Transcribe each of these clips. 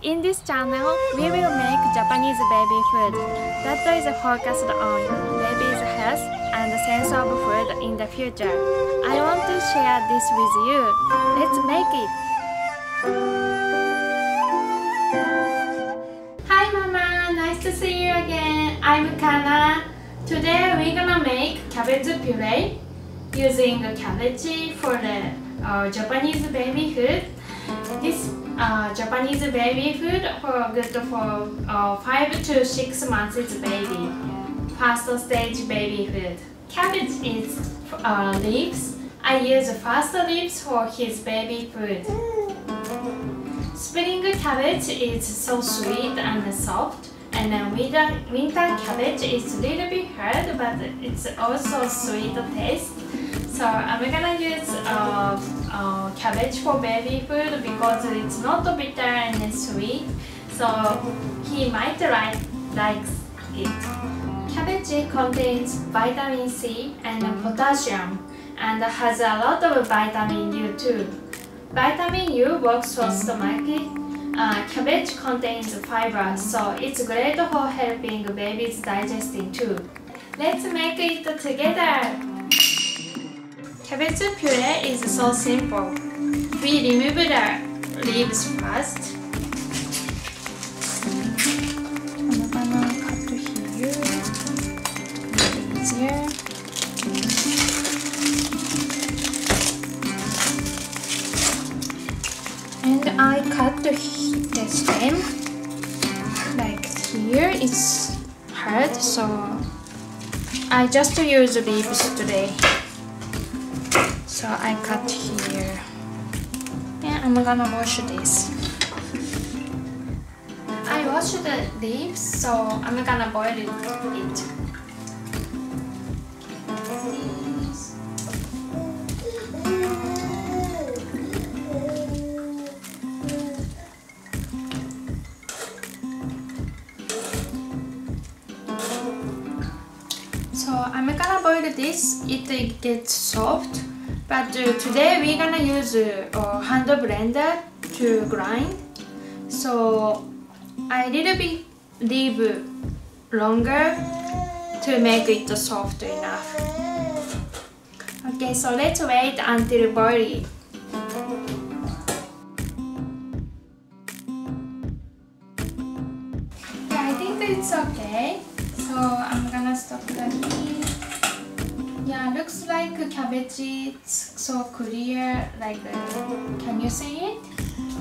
In this channel, we will make Japanese baby food that is focused on baby's health and sense of food in the future. I want to share this with you. Let's make it! Hi Mama, nice to see you again. I'm Kana. Today we're gonna make cabbage puree using cabbage for the Japanese baby food. This Japanese baby food good for 5 to 6 months baby. First stage baby food. Cabbage is leaves. I use first leaves for his baby food. Spring cabbage is so sweet and soft, and winter cabbage is a little bit hard, but it's also sweet taste. So I'm gonna use cabbage for baby food because it's not bitter and sweet, so he might like it. Cabbage contains vitamin C and potassium and has a lot of vitamin U too. Vitamin U works for stomach. Cabbage contains fiber, so it's great for helping babies digesting too. Let's make it together! Cabbage puree is so simple. We remove the leaves first. I'm gonna cut here. Easier. And I cut the stem. Like here, it's hard, so I just use leaves today. So I cut here. And I'm gonna wash this. I washed the leaves, so I'm gonna boil it. So I'm gonna boil this. It gets soft. But today we're gonna use hand blender to grind. So I little bit leave longer to make it soft enough. Okay, so let's wait until boiling. Yeah, I think it's okay. So I'm gonna stop the heat. Yeah, looks like cabbage. It's so clear. Like, can you see it?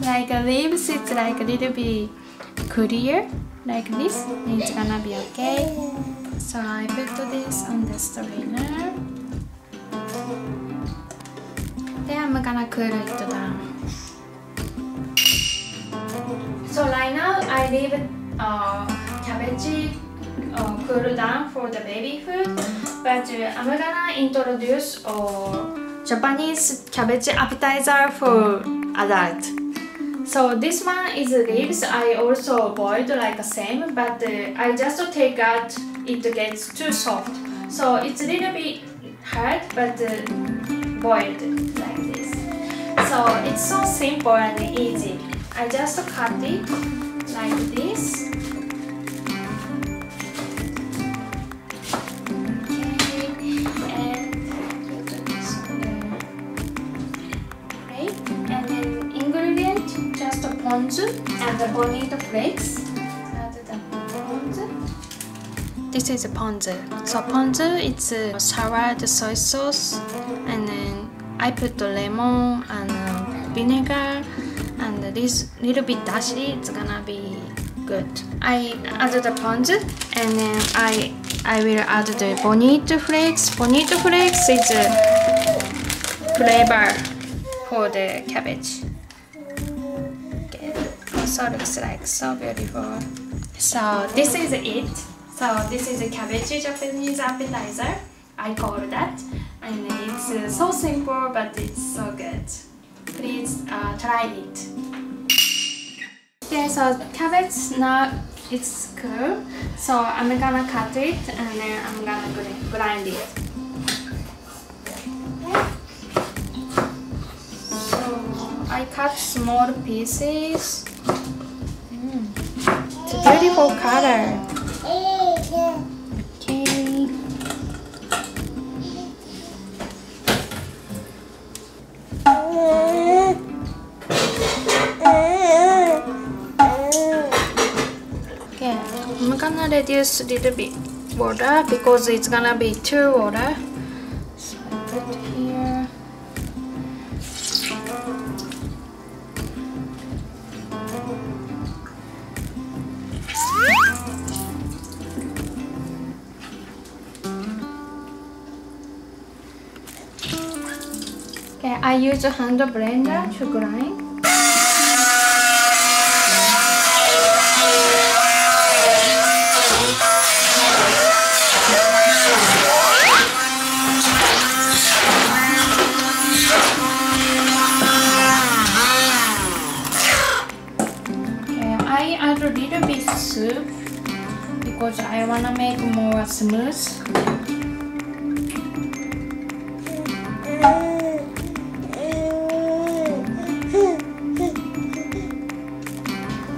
Like leaves, it's like a little bit clear, like this. It's gonna be okay. So I put this on the strainer. Then I'm gonna cool it down. So right now I leave cabbage cool down for the baby food, but I'm gonna introduce Japanese cabbage appetizer for adult. So this one is leaves. I also boiled like the same, but I just take out, it gets too soft. So it's a little bit hard, but boiled like this. So it's so simple and easy. I just cut it like this. Ponzu and the bonito flakes. This is ponzu. So ponzu, it's soured soy sauce, and then I put the lemon and vinegar, and this little bit dashi. It's gonna be good. I add the ponzu, and then I will add the bonito flakes. Bonito flakes is a flavor for the cabbage. So looks like so beautiful. So this is it. So this is a cabbage Japanese appetizer. I call that, and it's so simple, but it's so good. Please try it. Okay, so cabbage now it's cool. So I'm gonna cut it, and then I'm gonna grind it. So I cut small pieces. beautiful color. Okay, I'm gonna reduce a little bit water because it's gonna be too water. So I put here. Okay, I use a hand blender to grind. I add a little bit soup because I wanna make more smooth.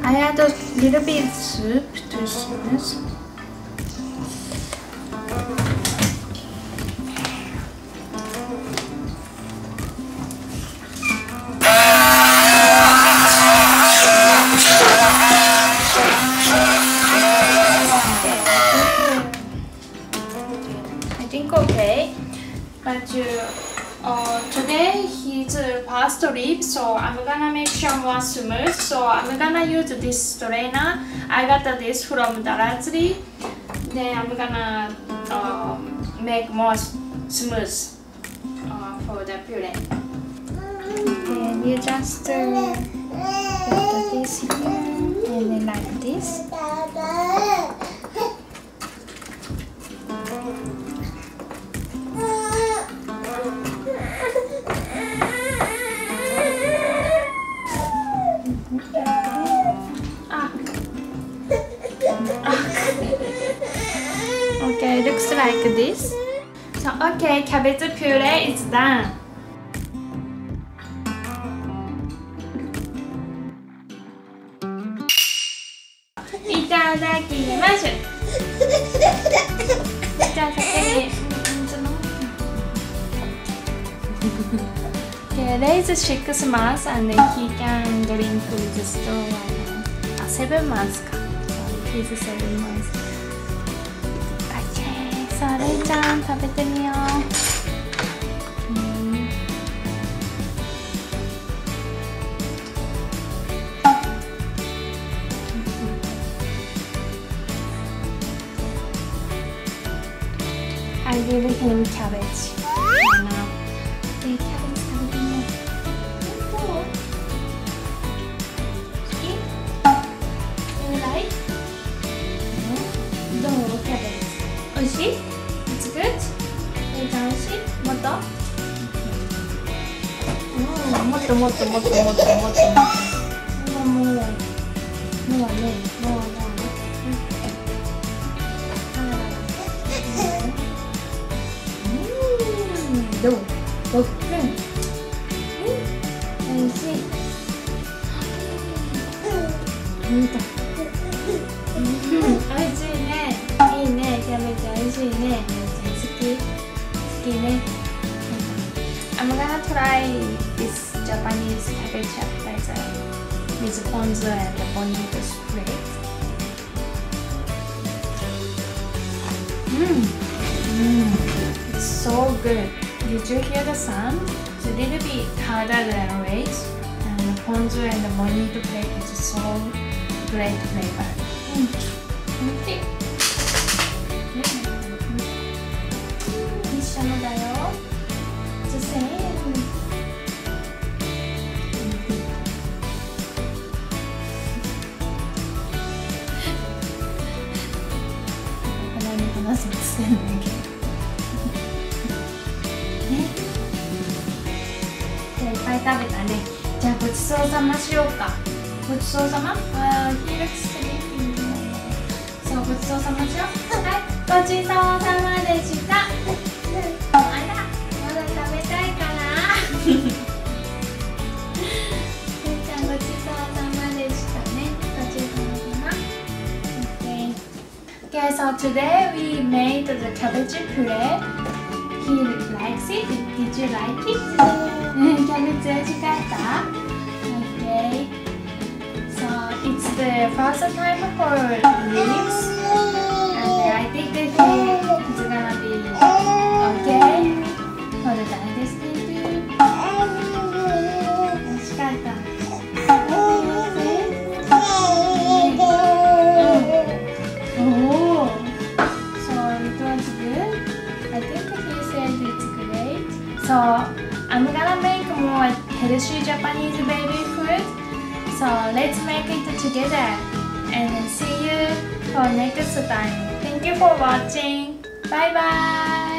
I add a little bit soup to smooth. Okay, but today he's past leaf, so I'm gonna make sure more smooth. So I'm gonna use this strainer. I got this from Darazli. Then I'm gonna make more smooth for the puree. Then you just put this here and then like this. Okay, looks like this. So okay, cabbage puree is done. Itadakimasu. Okay, Ray is 6 months and then he can drink with straw. 7 months. So he's 7 months. Okay, so Ray ちゃん食べてみよう。I give him cabbage. Okay, cabbage 食べてみよう。どう？好き？ You like? どう？キャベツ。おいしい？ It's good? おいしい？もっと？もっともっともっともっともっと。もうはね、どう？おいしい。おいしいね。いいね。キャベツおいしいね。好きね。I'm gonna try this Japanese cabbage appetizer with ponzu and bonito spray. It's so good. Did you hear the sound? It's a little bit harder than orange, and the ponzu and the bonito plate is so great flavor. おいしい。一緒のだよ。It's the same. 鼻に話すのしてんだけど。いっぱい食べたね。じゃあごちそうさましようか。ごちそうさま？そう、ごちそうさましよう。はい、ごちそうさまでした。あら、まだ食べたいかな。ゆうちゃんごちそうさまでしたね。ごちそうさま。Okay, so today we made the cabbage puree. He likes it. Did you like it? キャベツ美味しかった? Okay. So it's the first time for leaves, and I think that he's gonna be okay for the digestion too. 美味しかった。Oh, so it was good. I think he said it's great. So I'm gonna make more healthy Japanese baby food. So let's make it together and see you for next time. Thank you for watching. Bye bye.